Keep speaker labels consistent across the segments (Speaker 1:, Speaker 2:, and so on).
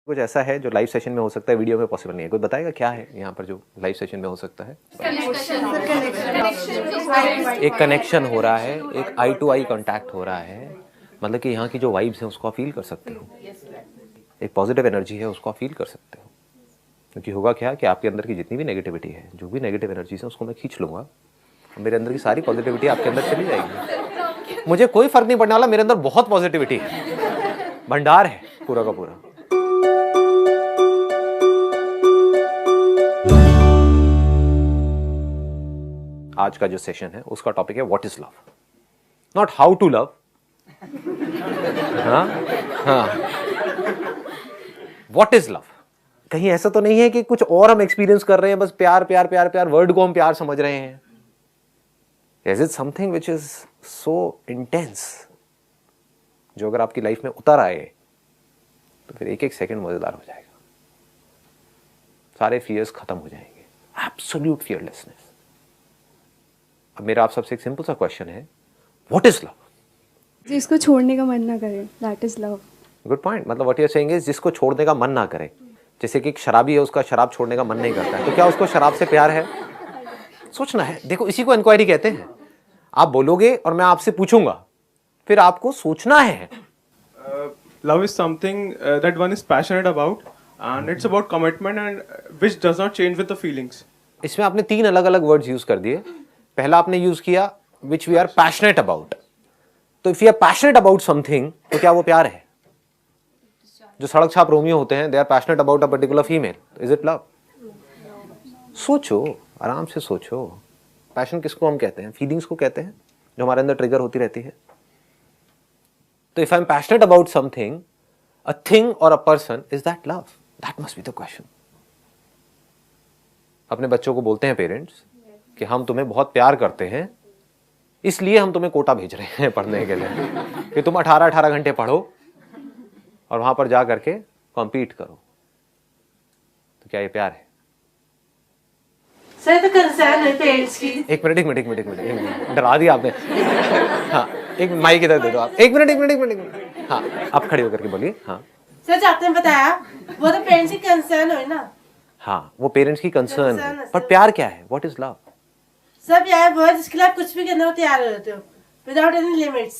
Speaker 1: कुछ ऐसा है जो लाइव सेशन में हो सकता है, वीडियो में पॉसिबल नहीं है। कोई बताएगा क्या है यहाँ पर जो लाइव सेशन में हो सकता है? एक कनेक्शन हो रहा है, एक आई टू आई कांटेक्ट हो रहा है, मतलब कि यहाँ की जो वाइब्स हैं उसको आप फील कर सकते हो, एक पॉजिटिव एनर्जी है उसको आप फील कर सकते हो। क्योंकि होगा क्या कि आपके अंदर की जितनी भी नेगेटिविटी है, जो भी नेगेटिव एनर्जीज है उसको मैं खींच लूँगा, मेरे अंदर की सारी पॉजिटिविटी आपके अंदर चली जाएगी। मुझे कोई फर्क नहीं पड़ने वाला, मेरे अंदर बहुत पॉजिटिविटी है, भंडार है पूरा का पूरा। आज का जो सेशन है उसका टॉपिक है what is love, not how to love. What is love. कहीं ऐसा तो नहीं है कि कुछ और हम एक्सपीरियंस कर रहे हैं, बस प्यार प्यार प्यार प्यार, वर्ड को हम प्यार समझ रहे हैं। Is it something which is so intense, जो अगर आपकी लाइफ में उतर आए तो फिर एक एक सेकंड मजेदार हो जाएगा, सारे फियर्स खत्म हो जाएंगे, एब्सोल्यूट फियरलेसनेस। अब मेरा आप सबसे एक सिंपल सा क्वेश्चन है, व्हाट इज लव?
Speaker 2: जिसको छोड़ने का मन ना करे, that is love.
Speaker 1: Good point. मतलब what you are saying is जिसको छोड़ने का मन ना करे। जैसे कि एक शराबी है, उसका शराब छोड़ने का मन नहीं करता है, तो क्या उसको शराब से प्यार है? सोचना है। देखो इसी को इंक्वायरी कहते हैं। आप बोलोगे और मैं आपसे पूछूंगा, फिर आपको सोचना है।
Speaker 3: Love is something that one is passionate about, and it's about commitment and which does not change with the feelings.
Speaker 1: इसमें आपने 3 अलग अलग वर्ड्स यूज कर दिए। पहला आपने यूज किया which we are passionate about. तो if you are passionate about something, तो क्या वो प्यार है? जो सड़क छाप रोमियो होते हैं, they are passionate about a particular female, is it love? सोचो, आराम से सोचो। पैशन किसको हम कहते हैं? फीलिंग्स को कहते हैं, जो हमारे अंदर ट्रिगर होती रहती है। तो if I am passionate about something, a thing और a person, is that love? That must be the question. अपने बच्चों को बोलते हैं पेरेंट्स कि हम तुम्हें बहुत प्यार करते हैं, इसलिए हम तुम्हें कोटा भेज रहे हैं पढ़ने के लिए, कि तुम 18-18 घंटे पढ़ो और वहां पर जा करके कॉम्पीट करो। तो क्या ये प्यार है?
Speaker 4: सर तो कंसर्न है पेरेंट्स की।
Speaker 1: एक मिनट, डरा दिया आपने। हाँ, एक माइक इधर दे दो आप। एक मिनट। हाँ, आप खड़े होकर के बोलिए। हाँ
Speaker 4: सर, आपने बताया वो तो पेरेंट्स की कंसर्न हो ना।
Speaker 1: हाँ, वो पेरेंट्स की कंसर्न है, पर प्यार क्या है? What is love?
Speaker 4: सब यार वो है जिसके लिए आप कुछ भी करने को तैयार हो जाते हो, विदाउट एनी लिमिट्स।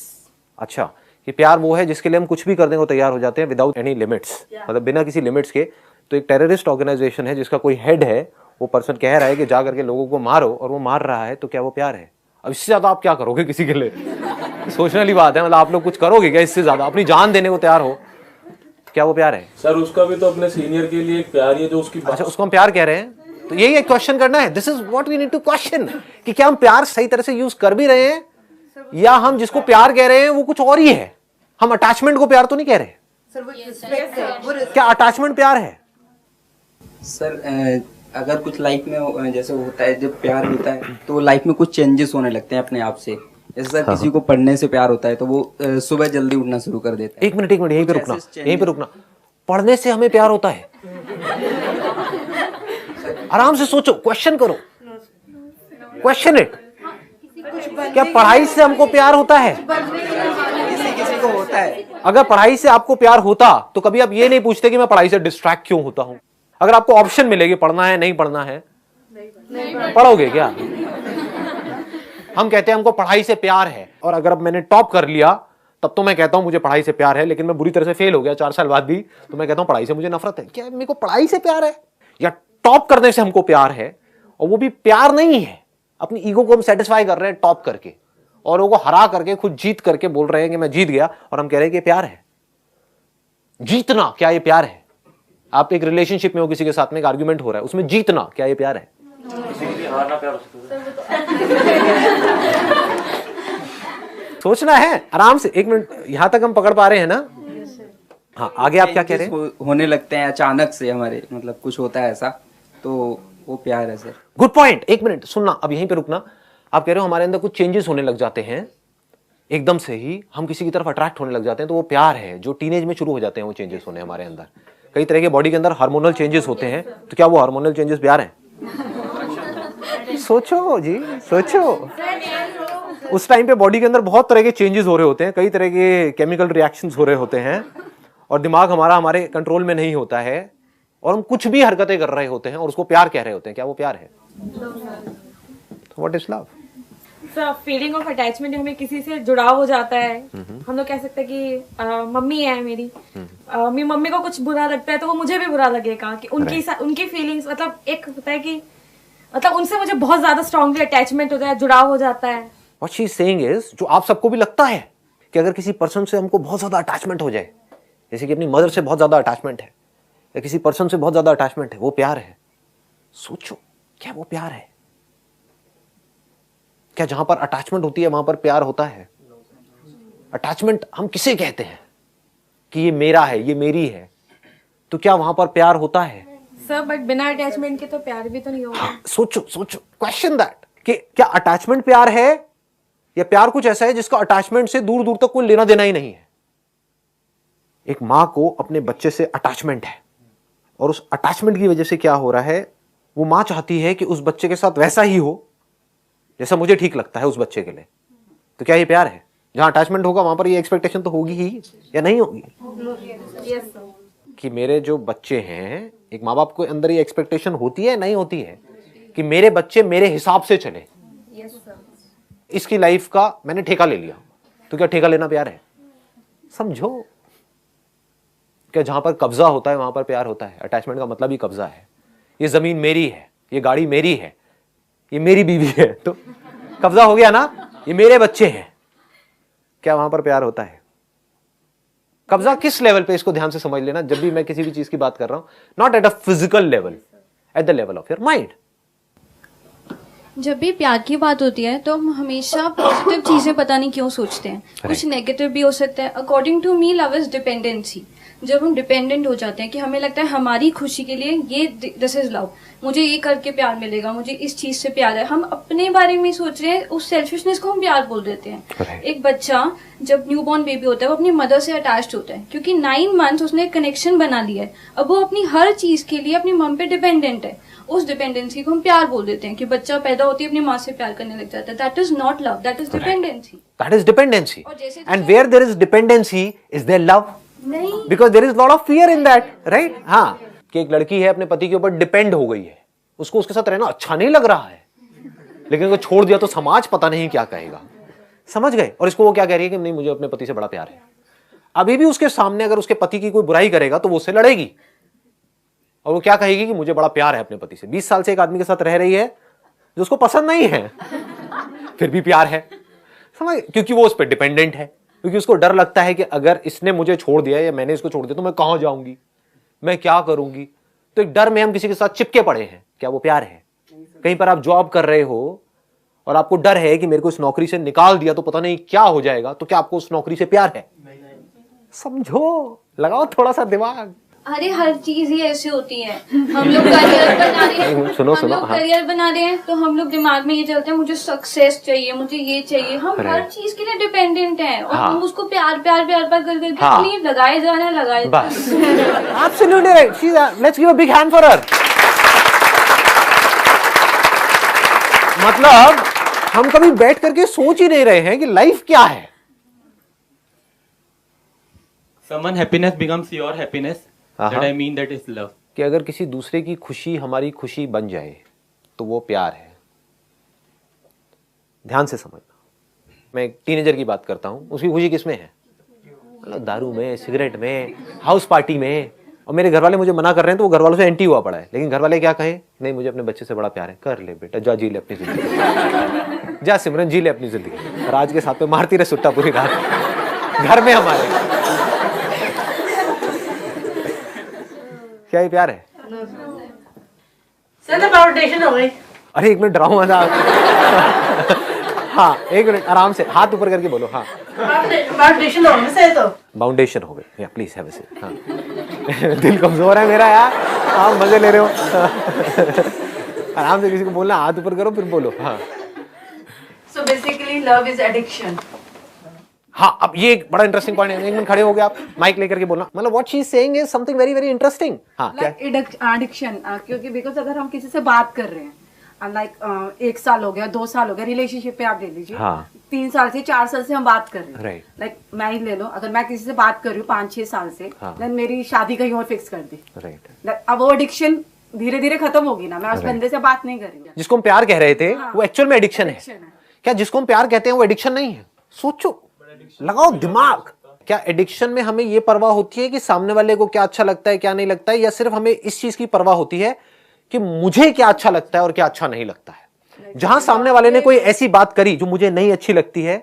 Speaker 1: अच्छा, ये प्यार वो है जिसके लिए हम कुछ भी करने को तैयार हो जाते हैं विदाउट एनी लिमिट्स, मतलब बिना किसी लिमिट्स के। तो एक टेररिस्ट ऑर्गेनाइजेशन है जिसका कोई हेड है, वो पर्सन कह रहा है कि जा करके लोगों को मारो, और वो मार रहा है, तो क्या वो प्यार है? अब इससे ज्यादा आप क्या करोगे किसी के लिए? सोचने वाली बात है। मतलब आप लोग कुछ करोगे क्या इससे ज्यादा? अपनी जान देने को तैयार हो, क्या वो प्यार है?
Speaker 5: सर उसका भी तो अपने सीनियर के लिए एक प्यार ही है जो उसकी।
Speaker 1: अच्छा, उसको हम प्यार कह रहे हैं, तो यही एक क्वेश्चन करना है। This is what we need to question, कि क्या हम प्यार सही तरह से यूज कर भी रहे हैं, या हम जिसको प्यार कह रहे हैं वो कुछ और ही है। हम अटैचमेंट को प्यार तो नहीं कह रहे। क्या अटैचमेंट प्यार है?
Speaker 6: सर अगर कुछ लाइफ में जैसे होता है, जब प्यार होता है तो लाइफ में कुछ चेंजेस होने लगते हैं अपने आप से। जैसे सर किसी को पढ़ने से प्यार होता है तो वो सुबह जल्दी उठना शुरू कर देता है।
Speaker 1: एक मिनट, यहीं पे रुकना। पढ़ने से हमें प्यार होता है? आराम से सोचो, क्वेश्चन करो, क्वेश्चन इट। क्या पढ़ाई से हमको प्यार होता है?
Speaker 6: किसी को होता है।
Speaker 1: अगर पढ़ाई से आपको प्यार होता तो कभी आप ये नहीं पूछते कि मैं पढ़ाई से डिस्ट्रैक्ट क्यों होता हूं। अगर आपको ऑप्शन मिलेगी पढ़ना है नहीं पढ़ना है, पढ़ोगे क्या? हम कहते हैं हमको पढ़ाई से प्यार है, और अगर अब मैंने टॉप कर लिया तब तो मैं कहता हूं मुझे पढ़ाई से प्यार है, लेकिन मैं बुरी तरह से फेल हो गया 4 साल बाद भी, तो मैं कहता हूं पढ़ाई से मुझे नफरत है। क्या मेरे को पढ़ाई से प्यार है? या टॉप करने से हमको प्यार है, और वो भी प्यार नहीं है, अपनी ईगो को हम सेटिस्फाई कर रहे हैं टॉप करके, और वो हरा करके, खुद जीत करके बोल रहे हैं कि मैं जीत गया, और हम कह रहे हैं कि प्यार है। जीतना, क्या ये प्यार है? आप एक रिलेशनशिप में हो, किसी के साथ में एक आर्ग्यूमेंट हो रहा है, उसमें जीतना, क्या ये प्यार है? सोचना है आराम से। 1 मिनट, यहां तक हम पकड़ पा रहे हैं ना? हाँ, आगे आप क्या कह रहे हैं?
Speaker 6: होने लगते हैं अचानक से, हमारे मतलब कुछ होता है ऐसा, तो वो प्यार है सर।
Speaker 1: Good point. 1 मिनट सुनना, अब यहीं पे रुकना। आप कह रहे हो हमारे अंदर कुछ चेंजेस होने लग जाते हैं, एकदम से ही हम किसी की तरफ अट्रैक्ट होने लग जाते हैं, तो वो प्यार है। जो टीनेज में शुरू हो जाते हैं वो चेंजेस होने हमारे अंदर, कई तरह के बॉडी के अंदर हार्मोनल चेंजेस होते हैं, तो क्या वो हार्मोनल चेंजेस प्यार है? सोचो जी, सोचो। उस टाइम पे बॉडी के अंदर बहुत तरह के चेंजेस हो रहे होते हैं, कई तरह के केमिकल रिएक्शंस हो रहे होते हैं, और दिमाग हमारा हमारे कंट्रोल में नहीं होता है और हम कुछ भी हरकतें कर रहे होते हैं और उसको प्यार कह रहे होते हैं, क्या वो प्यार है? What is love?
Speaker 7: Sir feeling of attachment, हमें किसी से जुड़ाव हो जाता है। हम लोग कह सकते हैं कि मम्मी है मेरी, मेरी मम्मी को कुछ बुरा लगता है तो वो मुझे भी बुरा लगेगा कि उनकी फीलिंग्स, मतलब एक होता है कि मतलब उनसे मुझे बहुत ज्यादा स्ट्रांगली अटैचमेंट होता है, जुड़ाव हो जाता है।
Speaker 1: What she is saying is, जो आप सबको भी लगता है कि अगर किसी पर्सन से हमको बहुत ज्यादा अटैचमेंट हो जाए, जैसे कि अपनी मदर से बहुत ज्यादा अटैचमेंट है या किसी पर्सन से बहुत ज्यादा अटैचमेंट है, वो प्यार है? सोचो, क्या वो प्यार है? क्या जहां पर अटैचमेंट होती है वहां पर प्यार होता है? अटैचमेंट हम किसे कहते हैं कि ये मेरा है, ये मेरी है, तो क्या वहां पर प्यार होता है?
Speaker 7: सर बट बिना अटैचमेंट के तो प्यार भी तो नहीं होगा।
Speaker 1: सोचो सोचो, क्वेश्चन दैट कि क्या अटैचमेंट प्यार है या प्यार कुछ ऐसा है जिसका अटैचमेंट से दूर दूर तक कोई लेना देना ही नहीं है? एक मां को अपने बच्चे से अटैचमेंट है और उस अटैचमेंट की वजह से क्या हो रहा है, वो मां चाहती है कि उस बच्चे के साथ वैसा ही हो जैसा मुझे ठीक लगता है उस बच्चे के लिए। तो क्या ये प्यार है? जहां अटैचमेंट होगा वहां पर ये एक्सपेक्टेशन तो होगी ही या नहीं होगी?
Speaker 7: Yes sir.
Speaker 1: कि मेरे जो बच्चे हैं, एक माँ बाप के अंदर ये एक्सपेक्टेशन होती है नहीं होती है कि मेरे बच्चे मेरे हिसाब से चले।
Speaker 7: Yes sir.
Speaker 1: इसकी लाइफ का मैंने ठेका ले लिया, तो क्या ठेका लेना प्यार है? समझो, क्या जहां पर कब्जा होता है वहां पर प्यार होता है? अटैचमेंट का मतलब ही कब्जा है। ये जमीन मेरी है, ये गाड़ी मेरी है, ये मेरी बीवी है, तो कब्जा हो गया ना, ये मेरे बच्चे हैं। क्या वहां पर प्यार होता है? कब्जा किस लेवल पे, इसको ध्यान से समझ लेना जब भी मैं किसी भी चीज की बात कर रहा हूं, not at a physical level, at the level of your mind.
Speaker 8: जब भी प्यार की बात होती है तो हम हमेशा पॉजिटिव चीजें पता नहीं क्यों सोचते हैं, कुछ नेगेटिव भी हो सकता है। According to me love is dependency. जब हम डिपेंडेंट हो जाते हैं कि हमें लगता है हमारी खुशी के लिए ये दिस इज लव, मुझे ये करके प्यार मिलेगा, मुझे इस चीज से प्यार है, हम अपने बारे में सोच रहे हैं, उस सेल्फिशनेस को हम प्यार बोल देते हैं। एक बच्चा जब न्यूबॉर्न बेबी होता है वो अपनी मदर से अटैच्ड होता है क्योंकि 9 मंथ्स उसने एक कनेक्शन बना लिया है। अब वो अपनी हर चीज के लिए अपनी मम पे डिपेंडेंट है। उस डिपेंडेंसी को हम प्यार बोल देते हैं कि बच्चा पैदा होती है अपनी माँ से प्यार करने लग जाता है। That is not love, that is dependency.
Speaker 1: That is dependency.
Speaker 8: और जैसे
Speaker 1: and where there is dependency is there love?
Speaker 8: नहीं,
Speaker 1: because there is lot of fear in that, right? हाँ, कि एक लड़की है अपने पति के ऊपर डिपेंड हो गई है, उसको उसके साथ रहना अच्छा नहीं लग रहा है, लेकिन अगर छोड़ दिया तो समाज पता नहीं क्या कहेगा, समझ गए? और इसको वो क्या कह रही है कि नहीं, मुझे अपने पति से बड़ा प्यार है। अभी भी उसके सामने अगर उसके पति की कोई बुराई करेगा तो वो उससे लड़ेगी और वो क्या कहेगी कि मुझे बड़ा प्यार है अपने पति से। 20 साल से एक आदमी के साथ रह रही है जो उसको पसंद नहीं है, फिर भी प्यार है, समझ? क्योंकि वो उस पर डिपेंडेंट है, क्योंकि उसको डर लगता है कि अगर इसने मुझे छोड़ दिया या मैंने इसको छोड़ दिया तो मैं कहां जाऊंगी, मैं क्या करूंगी। तो एक डर में हम किसी के साथ चिपके पड़े हैं। क्या वो प्यार है? कहीं पर आप जॉब कर रहे हो और आपको डर है कि मेरे को इस नौकरी से निकाल दिया तो पता नहीं क्या हो जाएगा, तो क्या आपको उस नौकरी से प्यार है? समझो, लगाओ थोड़ा सा दिमाग।
Speaker 8: अरे हर चीज ही ऐसी होती है। हम लोग करियर बना रहे हैं,
Speaker 1: सुनो,
Speaker 8: हम लोग करियर बना रहे हैं तो हम लोग दिमाग में ये चलते हैं मुझे सक्सेस चाहिए, मुझे ये चाहिए। हम हर चीज के लिए डिपेंडेंट हैं और हम उसको प्यार प्यार प्यार प्यार कर करके अपनी लगाए जा रहे हैं, लगाए
Speaker 1: बस। Absolutely right. Let's give a big hand for her. मतलब हम कभी बैठ करके सोच ही नहीं रहे हैं कि लाइफ क्या है।
Speaker 9: Someone happiness becomes your happiness. That I mean that is love.
Speaker 1: कि अगर किसी दूसरे की खुशी हमारी खुशी बन जाए तो वो प्यार है। ध्यान से समझना, मैं एक टीनेजर की बात करता हूं, उसकी खुशी किसमें है? मतलब दारू में, सिगरेट में, हाउस पार्टी में। और मेरे घर वाले मुझे मना कर रहे हैं तो वो घर वालों से एंटी हुआ पड़ा है, लेकिन घर वाले क्या कहें? नहीं, मुझे अपने बच्चे से बड़ा प्यार है। कर ले बेटा, जा जी ले अपनी जिंदगी, जा सिमरन जी ले अपनी जिंदगी। राज के साथ में मारती रहे सुट्टा पूरी रात घर में हमारे। क्या ये प्यार है?
Speaker 4: सर तो फाउंडेशन हो गई।
Speaker 1: अरे एक मिनट, डराऊं मत। हाँ, एक मिनट, आराम से हाथ ऊपर करके बोलो। हाँ,
Speaker 4: फाउंडेशन हो गई सर, तो
Speaker 1: बाउंडेशन हो गई। या प्लीज हैव अ सीट। हाँ दिल कमजोर है मेरा यार, आप मजे ले रहे हो। आराम से किसी को बोलना, हाथ ऊपर करो फिर बोलो। हाँ,
Speaker 10: so basically love is addiction.
Speaker 1: हाँ, अब ये एक बड़ा इंटरेस्टिंग पॉइंट है। एक मिनट खड़े हो गए आप, माइक लेकर के बोलना। मतलब what she is saying is something very very interesting. हाँ, क्या
Speaker 10: एडिक्शन, क्योंकि बिकॉज अगर हम किसी से बात कर रहे हैं, लाइक 1 साल हो गया, 2 साल हो गया, रिलेशनशिप पे आप ले लीजिए,
Speaker 1: हाँ।
Speaker 10: 3 साल से 4 साल से हम बात कर रहे हैं,
Speaker 1: राइट।
Speaker 10: लाइक मैं ही ले लो, अगर मैं किसी से बात कर रही हूँ 5-6 साल से,
Speaker 1: हाँ।
Speaker 10: देन मेरी शादी कहीं और फिक्स कर दी,
Speaker 1: राइट।
Speaker 10: अब वो एडिक्शन धीरे धीरे खत्म होगी ना, मैं उस बंदे से बात नहीं करूंगी।
Speaker 1: जिसको हम प्यार कह रहे थे वो एक्चुअल में एडिक्शन है।
Speaker 10: Addiction है।
Speaker 1: क्या जिसको हम प्यार कहते हैं वो एडिक्शन नहीं है? सोचो, लगाओ दिमाग। क्या एडिक्शन में हमें ये परवाह होती है कि सामने वाले को क्या अच्छा लगता है क्या नहीं लगता है, या सिर्फ हमें इस चीज की परवाह होती है कि मुझे क्या अच्छा लगता है और क्या अच्छा नहीं लगता है? जहां सामने वाले ने कोई ऐसी बात करी जो मुझे नहीं अच्छी लगती है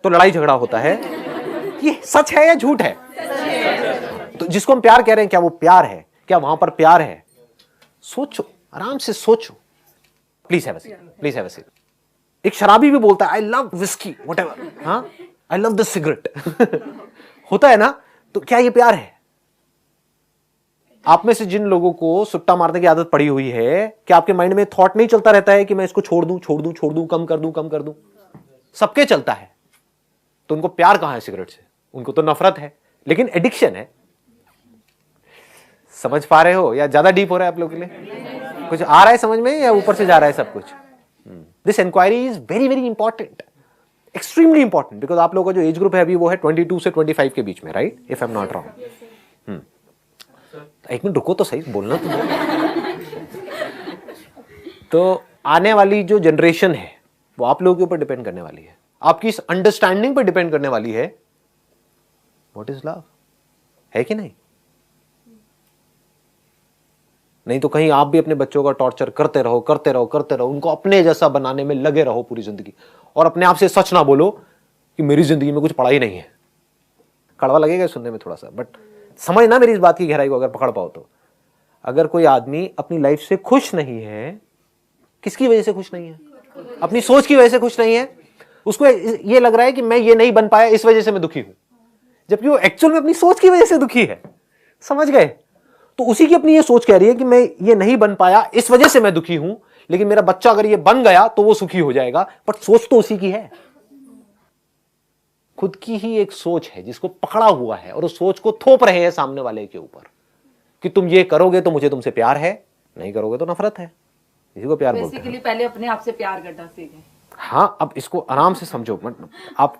Speaker 1: तो लड़ाई झगड़ा होता है। ये सच है या झूठ है? तो जिसको हम प्यार कह रहे हैं क्या वो प्यार है? क्या वहां पर प्यार है? सोचो, आराम से सोचो। Please have a seat, please have a seat. एक शराबी भी बोलता है आई लव विस्की व्हाटएवर, हाँ, आई लव द सिगरेट होता है ना? तो क्या ये प्यार है? आप में से जिन लोगों को सुट्टा मारने की आदत पड़ी हुई है, क्या आपके माइंड में थॉट नहीं चलता रहता है कि मैं इसको छोड़ दूं, छोड़ दूं, छोड़ दूं, कम कर दूं, कम कर दूं? सबके चलता है। तो उनको प्यार कहां है सिगरेट से? उनको तो नफरत है, लेकिन एडिक्शन है। समझ पा रहे हो या ज्यादा डीप हो रहा है आप लोगों के लिए? कुछ आ रहा है समझ में या ऊपर से जा रहा है सब कुछ? This inquiry is very very important, extremely important, because आप लोगों का जो एज ग्रुप है अभी वो है 22 से 25 के बीच में, right? If I am not wrong. एक मिनट रुको तो सही, बोलना तो आने वाली जो जनरेशन है वो आप लोगों के ऊपर डिपेंड करने वाली है, आपकी इस अंडरस्टैंडिंग पर डिपेंड करने वाली है व्हाट इज लव, है कि नहीं? नहीं तो कहीं आप भी अपने बच्चों का टॉर्चर करते रहो, करते रहो, करते रहो, उनको अपने जैसा बनाने में लगे रहो पूरी जिंदगी, और अपने आप से सच ना बोलो कि मेरी जिंदगी में कुछ पड़ा ही नहीं है। कड़वा लगेगा सुनने में थोड़ा सा, बट समझना मेरी इस बात की गहराई को अगर पकड़ पाओ तो। अगर कोई आदमी अपनी लाइफ से खुश नहीं है, किसकी वजह से खुश नहीं है? अपनी सोच की वजह से खुश नहीं है। उसको ये लग रहा है कि मैं ये नहीं बन पाया इस वजह से मैं दुखी हूं, जबकि वो एक्चुअल में अपनी सोच की वजह से दुखी है। समझ गए? तो उसी की अपनी ये सोच कह रही है कि मैं ये नहीं बन पाया इस वजह से मैं दुखी हूं, लेकिन मेरा बच्चा अगर ये बन गया तो वो सुखी हो जाएगा। बट सोच तो उसी की है, खुद की ही एक सोच है जिसको पकड़ा हुआ है, और उस सोच को थोप रहे हैं सामने वाले के ऊपर कि तुम ये करोगे तो मुझे तुमसे प्यार है, नहीं करोगे तो नफरत है। इसी को प्यार बोलते हैं।
Speaker 10: बेसिकली पहले अपने आप से प्यार करना सीखें।
Speaker 1: हाँ, अब इसको आराम से समझो। आप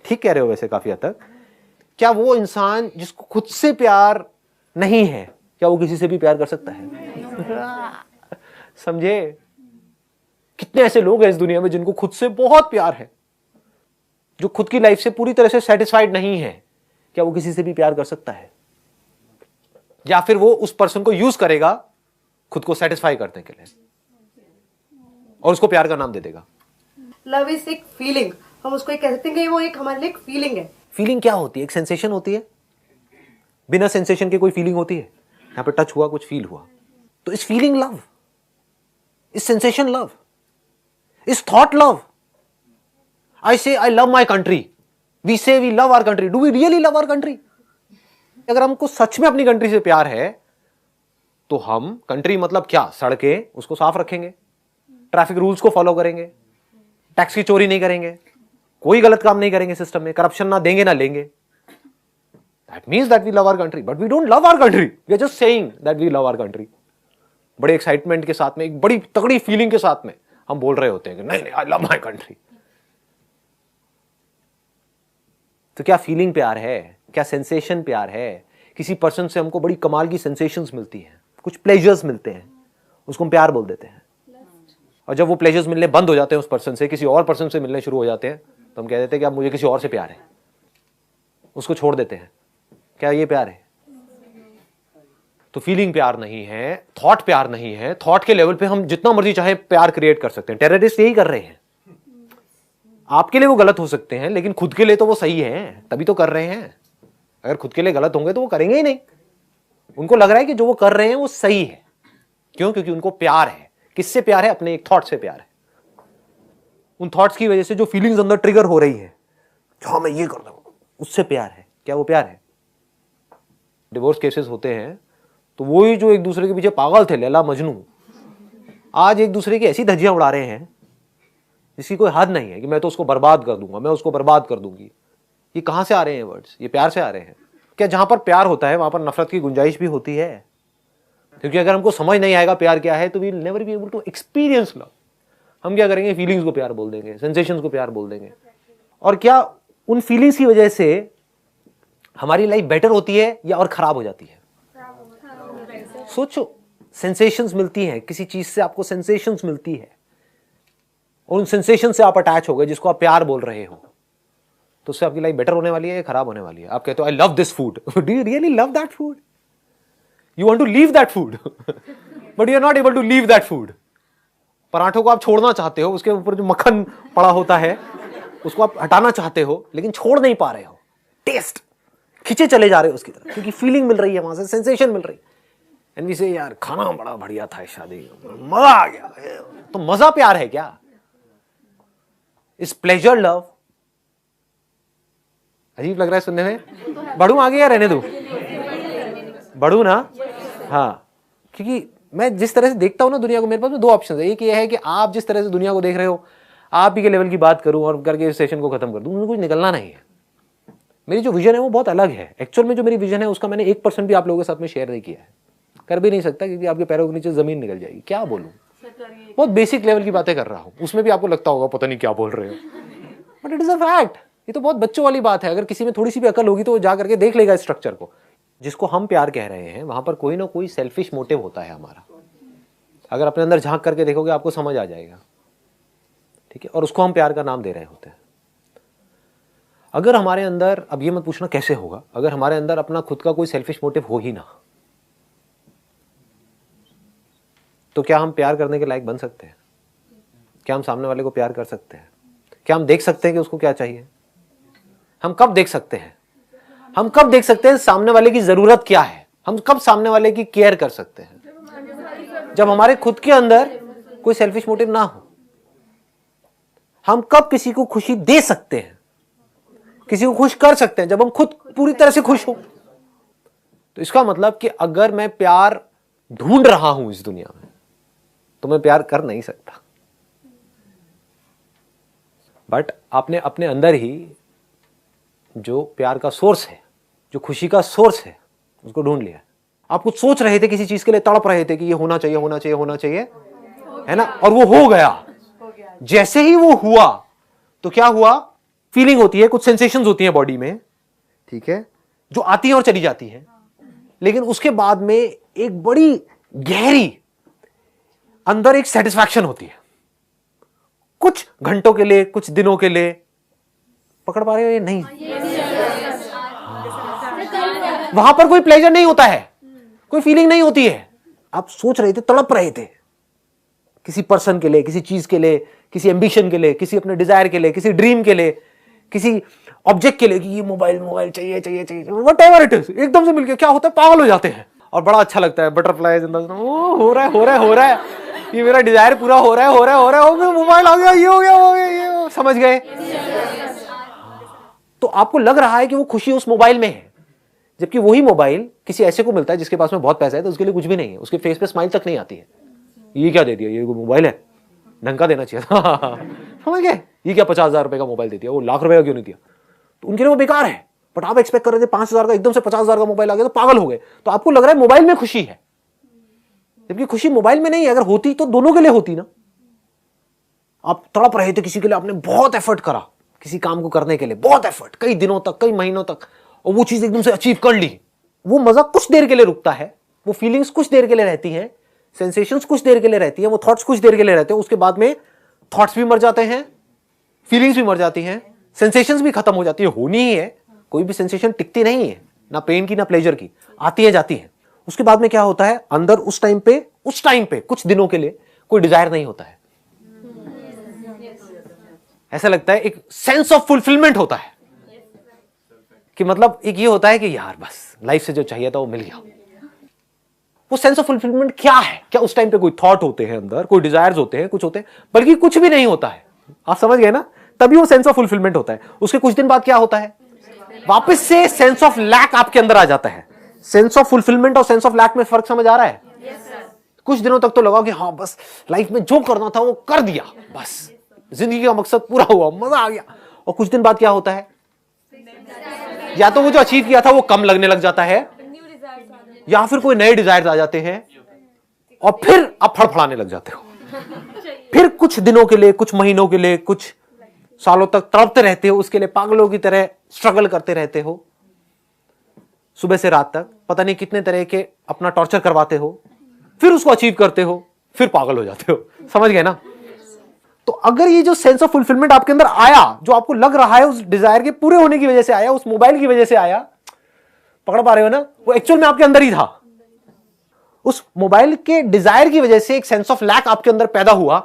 Speaker 1: ठीक कह रहे हो वैसे काफी हद तक। क्या वो इंसान जिसको खुद से प्यार नहीं है, क्या वो किसी से भी प्यार कर सकता है? समझे? कितने ऐसे लोग हैं इस दुनिया में जिनको खुद से बहुत प्यार है, जो खुद की लाइफ से पूरी तरह से सेटिस्फाइड नहीं है। क्या वो किसी से भी प्यार कर सकता है? या फिर वो उस पर्सन को यूज करेगा खुद को सेटिस्फाई करने के लिए और उसको प्यार का नाम दे देगा।
Speaker 4: लव इज एक फीलिंग, हम उसको कह सकते हैं कि वो एक हमारे लिए एक फीलिंग है।
Speaker 1: फीलिंग क्या होती है? एक सेंसेशन होती है। बिना सेंसेशन के कोई फीलिंग होती है? यहां पे टच हुआ, कुछ फील हुआ, तो इस फीलिंग लव, इस सेंसेशन लव, इस thought love. I say I love my country. We say we love our country. Do we really love our country? अगर हमको सच में अपनी कंट्री से प्यार है तो हम, कंट्री मतलब क्या, सड़कें, उसको साफ रखेंगे, ट्रैफिक रूल्स को फॉलो करेंगे, टैक्स की चोरी नहीं करेंगे, कोई गलत काम नहीं करेंगे सिस्टम में, करप्शन ना देंगे ना लेंगे। That means that we love our country, but we don't love our country. We are just saying that we love our country. बड़े एक्साइटमेंट के साथ में, एक बड़ी तगड़ी फीलिंग के साथ में हम बोल रहे होते हैं कि नहीं, I love my country. तो क्या फीलिंग प्यार है? क्या सेंसेशन प्यार है? किसी पर्सन से हमको बड़ी कमाल की सेंसेशंस मिलती हैं, कुछ प्लेजर्स मिलते हैं, उसको हम प्यार बोल देते हैं। और जब वो प्लेजर्स मिलने बंद हो जाते हैं उस पर्सन से, किसी और पर्सन से मिलने शुरू हो जाते हैं, तो हम कह देते हैं कि अब मुझे किसी और से प्यार है, उसको छोड़ देते हैं। क्या ये प्यार है? तो फीलिंग प्यार नहीं है, थॉट प्यार नहीं है। थॉट के लेवल पे हम जितना मर्जी चाहे प्यार क्रिएट कर सकते हैं। टेररिस्ट यही कर रहे हैं। आपके लिए वो गलत हो सकते हैं, लेकिन खुद के लिए तो वो सही है, तभी तो कर रहे हैं। अगर खुद के लिए गलत होंगे तो वो करेंगे ही नहीं। उनको लग रहा है कि जो वो कर रहे हैं वो सही है। क्यों? क्योंकि उनको प्यार है। किससे प्यार है? अपने एक थॉट से प्यार है। उन थॉट्स की वजह से जो फीलिंग्स अंदर ट्रिगर हो रही है, हाँ मैं ये कर रहा हूं, उससे प्यार है। क्या वो प्यार है? डिवोर्स केसेस होते हैं तो वो ही जो एक दूसरे के पीछे पागल थे, लैला मजनू, आज एक दूसरे की ऐसी धज्जियां उड़ा रहे हैं जिसकी कोई हद नहीं है कि मैं तो उसको बर्बाद कर दूंगा, मैं उसको बर्बाद कर दूंगी। ये कहां से आ रहे हैं वर्ड्स? ये प्यार से आ रहे हैं। क्या जहां पर प्यार होता है वहां पर नफरत की गुंजाइश भी होती है? क्योंकि अगर हमको समझ नहीं आएगा प्यार क्या है तो we will never be able to experience love. हम क्या करेंगे, फीलिंग्स को प्यार बोल देंगे, सेंसेशंस को प्यार बोल देंगे। और क्या उन फीलिंग्स की वजह से हमारी लाइफ बेटर होती है या और खराब हो जाती है? सोचो, सेंसेशंस मिलती हैं, किसी चीज से आपको सेंसेशंस मिलती है और उन सेंसेशन से आप अटैच हो गए जिसको आप प्यार बोल रहे हो, तो उससे आपकी लाइफ बेटर होने वाली है या खराब होने वाली है? आप कहते हो I love this food, do you really love that food? You want to leave that food but you are not able to leave that food. पराठों को आप छोड़ना चाहते हो, उसके ऊपर जो मक्खन पड़ा होता है उसको आप हटाना चाहते हो लेकिन छोड़ नहीं पा रहे हो। टेस्ट खींचे चले जा रहे हो उसकी तरफ, क्योंकि फीलिंग मिल रही है, वहां से सेंसेशन मिल रही है। एंड वी से यार खाना बड़ा बढ़िया था शादी, मजा आ गया। तो मजा प्यार है क्या? इस प्लेजर लव? अजीब लग रहा है सुनने में। बढ़ू आगे या रहने दो? बढ़ू ना? हाँ, क्योंकि मैं जिस तरह से देखता हूं ना दुनिया को, मेरे पास में दो ऑप्शन है। एक ये है कि आप जिस तरह से दुनिया को देख रहे हो आप ही के लेवल की बात करूं और करके इस सेशन को खत्म कर दूं, मुझे कुछ निकलना नहीं है। मेरी जो विजन है वो बहुत अलग है। एक्चुअल में जो मेरी विजन है उसका मैंने 1% भी आप लोगों के साथ में शेयर नहीं किया है, कर भी नहीं सकता, क्योंकि आपके पैरों के नीचे जमीन निकल जाएगी। क्या बोलूं, बहुत बेसिक लेवल की बातें कर रहा हूं, उसमें भी आपको लगता होगा पता नहीं क्या बोल रहे हो, but it is a fact. ये तो बहुत बच्चों वाली बात है। अगर किसी में थोड़ी सी भी अकल होगी तो वो जा करके देख लेगा स्ट्रक्चर को। जिसको हम प्यार कह रहे हैं वहां पर कोई ना कोई सेल्फिश मोटिव होता है हमारा। अगर अपने अंदर झांक करके देखोगे आपको समझ आ जाएगा, ठीक है? और उसको हम प्यार का नाम दे रहे होते हैं। अगर हमारे अंदर, अब ये मत पूछना कैसे होगा, अगर हमारे अंदर अपना खुद का कोई सेल्फिश मोटिव हो ही ना, तो क्या हम प्यार करने के लायक बन सकते हैं? क्या हम सामने वाले को प्यार कर सकते हैं? क्या हम देख सकते हैं कि उसको क्या चाहिए? हम कब देख सकते हैं? हम कब देख सकते हैं सामने वाले की जरूरत क्या है? हम कब सामने वाले की केयर कर सकते हैं? जब हमारे खुद के अंदर कोई सेल्फिश मोटिव ना हो। हम कब किसी को खुशी दे सकते हैं, किसी को खुश कर सकते हैं? जब हम खुद पूरी तरह से खुश हो। तो इसका मतलब कि अगर मैं प्यार ढूंढ रहा हूं इस दुनिया में तो मैं प्यार कर नहीं सकता। बट आपने अपने अंदर ही जो प्यार का सोर्स है, जो खुशी का सोर्स है, उसको ढूंढ लिया। आप कुछ सोच रहे थे, किसी चीज के लिए तड़प रहे थे कि ये होना चाहिए, होना चाहिए, होना चाहिए, है ना? और वो हो गया। जैसे ही वो हुआ तो क्या हुआ? फीलिंग होती है, कुछ सेंसेशंस होती हैं बॉडी में, ठीक है, जो आती हैं और चली जाती हैं। लेकिन उसके बाद में एक बड़ी गहरी अंदर एक सेटिस्फैक्शन होती है, कुछ घंटों के लिए, कुछ दिनों के लिए। पकड़ पा रहे हो ये? नहीं। वहां पर कोई प्लेजर नहीं होता है, कोई फीलिंग नहीं होती है। आप सोच रहे थे, तड़प रहे थे किसी पर्सन के लिए, किसी चीज के लिए, किसी एम्बिशन के लिए, किसी अपने डिजायर के लिए, किसी ड्रीम के लिए, किसी ऑब्जेक्ट के लिए कि ये मोबाइल मोबाइल चाहिए चाहिए चाहिए, व्हाटएवर इट इज। एकदम से मिलके क्या होता है, पागल हो जाते हैं और बड़ा अच्छा लगता है। बटरफ्लाई हो रहा है, हो रहा है, हो रहा है, ये मेरा डिजायर पूरा हो रहा है, हो रहा है, हो रहा है, मोबाइल आ गया, ये हो गया, हो गया, ये समझ गए? तो आपको लग रहा है कि वो खुशी उस मोबाइल में है, जबकि वही मोबाइल किसी ऐसे को मिलता है जिसके पास में बहुत पैसा है तो उसके लिए कुछ भी नहीं है, उसके फेस पे स्माइल तक नहीं आती है। ये क्या दे दिया, ये मोबाइल है, ढंग का देना चाहिए था। समझ गए? ये क्या 50,000 रुपए का मोबाइल दे दिया, वो लाख रुपए का क्यों नहीं दिया? तो उनके लिए वो बेकार है। बट आप एक्सपेक्ट कर रहे थे 5,000 का, एकदम से 50,000 का मोबाइल आ गया तो पागल हो गए। तो आपको लग रहा है मोबाइल में खुशी है, जबकि खुशी मोबाइल में नहीं है। अगर होती तो दोनों के लिए होती ना। आप तड़प रहे थे किसी के लिए, आपने बहुत एफर्ट करा किसी काम को करने के लिए, बहुत एफर्ट, कई दिनों तक, कई महीनों तक, और वो चीज एकदम से अचीव कर ली। वो मजा कुछ देर के लिए रुकता है, वो फीलिंग्स कुछ देर के लिए रहती हैं, सेंसेशंस कुछ देर के लिए रहती हैं, वो थॉट्स कुछ देर के लिए रहते हैं। उसके बाद में थॉट्स भी मर जाते हैं, फीलिंग्स भी मर जाती हैं, सेंसेशंस भी खत्म हो जाती है। होनी ही है, कोई भी सेंसेशन टिकती नहीं है, ना पेन की ना प्लेजर की, आती है जाती है। उसके बाद में क्या होता है, अंदर उस टाइम पे कुछ दिनों के लिए कोई डिजायर नहीं होता है। ऐसा लगता है एक सेंस ऑफ फुलफिलमेंट होता है कि मतलब एक ये होता है कि यार बस लाइफ से जो चाहिए था वो मिल गया। वो सेंस ऑफ फुलफिलमेंट क्या है? क्या उस टाइम पे कोई थॉट होते हैं अंदर, कोई डिजायर्स होते हैं, कुछ होते हैं, बल्कि कुछ भी नहीं होता है। आप समझ गए ना? तभी वो सेंस ऑफ फुलफिलमेंट होता है। उसके कुछ दिन बाद क्या होता है, वापस से सेंस ऑफ लैक आपके अंदर आ जाता है। सेंस ऑफ फुलफिलमेंट और सेंस ऑफ लैक में फर्क समझ आ रहा है? कुछ दिनों तक तो लगा कि हाँ बस लाइफ में जो करना था वो कर दिया, बस जिंदगी का मकसद पूरा हुआ, मजा आ गया। और कुछ दिन बाद क्या होता है, या तो वो जो अचीव किया था वो कम लगने लग जाता है, या फिर कोई नए डिजायर्स आ जाते हैं, और फिर आप फड़फड़ाने लग जाते हो। फिर कुछ दिनों के लिए, कुछ महीनों के लिए, कुछ सालों तक तड़पते रहते हो, उसके लिए पागलों की तरह स्ट्रगल करते रहते हो, सुबह से रात तक पता नहीं कितने तरह के अपना टॉर्चर करवाते हो, फिर उसको अचीव करते हो, फिर पागल हो जाते हो। समझ गए ना? तो अगर ये जो सेंस ऑफ फुलफिलमेंट आपके अंदर आया, जो आपको लग रहा है उस डिजायर के पूरे होने की वजह से आया, उस मोबाइल की वजह से आया, पकड़ पा रहे हो ना? वो एक्चुअल में आपके अंदर ही था। उस मोबाइल के डिजायर की वजह से एक सेंस ऑफ लैक आपके अंदर पैदा हुआ।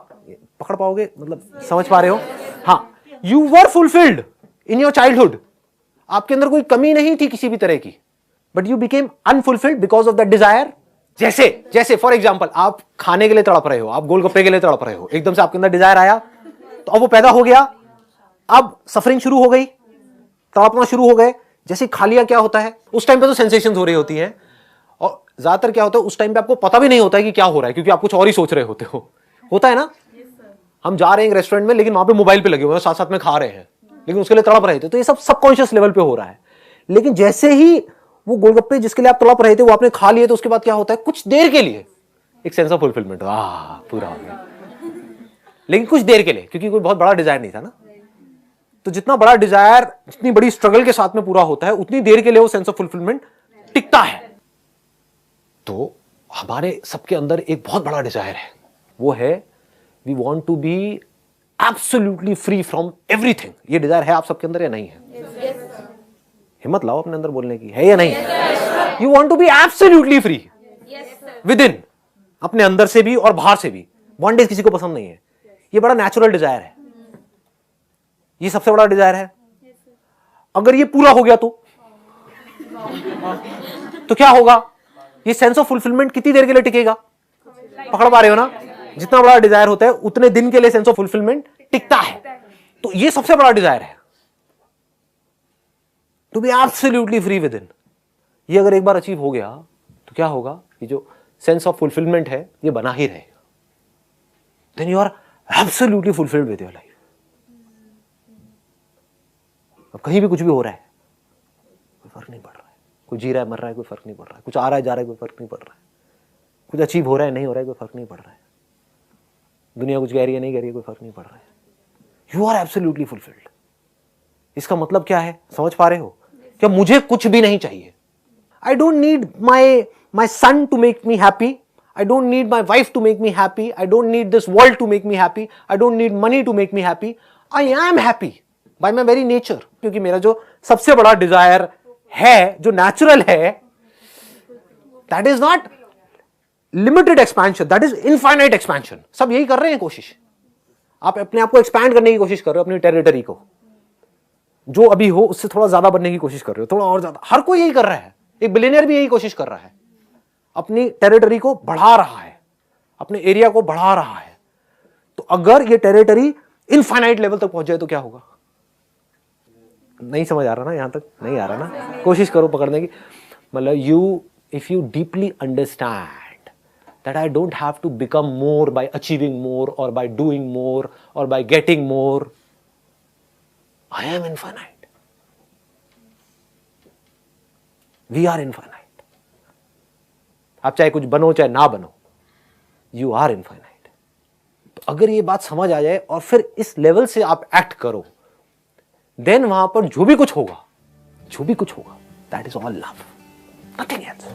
Speaker 1: पकड़ पाओगे? मतलब समझ पा रहे हो? हाँ, you were fulfilled in your childhood. आपके अंदर कोई कमी नहीं थी किसी भी तरह की, but you became unfulfilled because of that desire. जैसे फॉर एग्जाम्पल, आप खाने के लिए तड़प रहे हो, आप गोलगप्पे के लिए तड़प रहे हो, एकदम से आपके अंदर डिजायर आया, तो अब वो पैदा हो गया, अब सफरिंग शुरू हो गई, तड़पना शुरू हो गए। जैसे खा लिया, क्या होता है उस टाइम पे? तो सेंसेशंस हो रही होती हैं, और ज्यादातर क्या होता है उस टाइम पे आपको पता भी नहीं होता है कि क्या हो रहा है, क्योंकि आप कुछ और ही सोच रहे होते हो। होता है ना? हम जा रहे हैं एक रेस्टोरेंट में, लेकिन वहां पे मोबाइल पे लगे हुए हैं, साथ साथ में खा रहे हैं, लेकिन उसके लिए तड़प रहे थे। तो ये सब सबकॉन्शियस लेवल पे हो रहा है। लेकिन जैसे ही वो गोलगप्पे जिसके लिए आप तड़प रहे थे वो आपने खा लिए, तो उसके बाद क्या होता है? कुछ देर के लिए एक सेंस ऑफ फुलफिलमेंट, पूरा हो गया, लेकिन कुछ देर के लिए, क्योंकि कोई बहुत बड़ा डिजायर नहीं था ना। तो जितना बड़ा डिजायर, जितनी बड़ी स्ट्रगल के साथ में पूरा होता है, उतनी देर के लिए वो सेंस ऑफ फुलफिलमेंट टिकता है। तो हमारे सबके अंदर एक बहुत बड़ा डिजायर है, वो है we want to be absolutely free from everything. ये डिजायर है आप सबके अंदर या नहीं है? हिम्मत लाओ अपने अंदर बोलने की, है या नहीं? You want to be absolutely free within, अपने अंदर से भी और बाहर से भी। बॉन्डेज किसी को पसंद नहीं है, ये बड़ा नेचुरल डिजायर है, ये सबसे बड़ा डिजायर है। अगर ये पूरा हो गया तो क्या होगा? ये सेंस ऑफ फुलफिलमेंट कितनी देर के लिए टिकेगा? पकड़ पा रहे हो ना? जितना बड़ा डिजायर होता है उतने दिन के लिए सेंस ऑफ फुलफिलमेंट टिकता है। तो ये सबसे बड़ा डिजायर है, to be absolutely free within. ये अगर एक बार अचीव हो गया तो क्या होगा? ये जो सेंस ऑफ फुलफिलमेंट है ये बना ही रहेगा। Then you are absolutely fulfilled with your life. अब कहीं भी कुछ भी हो रहा है, कोई फर्क नहीं पड़ रहा है। कोई जी रहा है, मर रहा है, कोई फर्क नहीं पड़ रहा है। कुछ आ रहा है, जा रहा है, कोई फर्क नहीं पड़ रहा है। कुछ अचीव हो रहा है, नहीं हो रहा है, कोई फर्क नहीं पड़ रहा है। दुनिया कुछ कह रही है, नहीं कह रही है, कोई फर्क नहीं पड़ रहा है। You are absolutely fulfilled. इसका मतलब क्या है? समझ पा रहे हो? क्या मुझे कुछ भी नहीं चाहिए। I don't need my son to make me happy, I don't need my wife to make me happy, I don't need this world to make me happy, I don't need money to make me happy. I am happy by my very nature, क्योंकि मेरा जो सबसे बड़ा desire है, जो natural है, that is not limited expansion, that is infinite expansion. सब यही कर रहे हैं कोशिश। आप अपने आप को एक्सपैंड करने की कोशिश कर रहे हो, अपनी टेरिटरी को, जो अभी हो उससे थोड़ा ज्यादा बनने की कोशिश कर रहे हो, थोड़ा और ज्यादा। हर कोई यही कर रहा है, एक बिलियनियर भी यही कोशिश कर रहा है, अपनी टेरिटरी को बढ़ा रहा है, अपने एरिया को बढ़ा रहा है। तो अगर ये टेरिटरी इनफाइनाइट लेवल तक पहुंच जाए तो क्या होगा? नहीं समझ आ रहा ना? यहां तक नहीं आ रहा ना? कोशिश करो पकड़ने की। मतलब if you deeply understand that I don't have to become more by achieving more or by doing more or by getting more. I am infinite. We are infinite. आप चाहे कुछ बनो चाहे ना बनो, you are infinite. तो अगर ये बात समझ आ जाए और फिर इस लेवल से आप एक्ट करो, देन वहां पर जो भी कुछ होगा, that is all love, nothing else.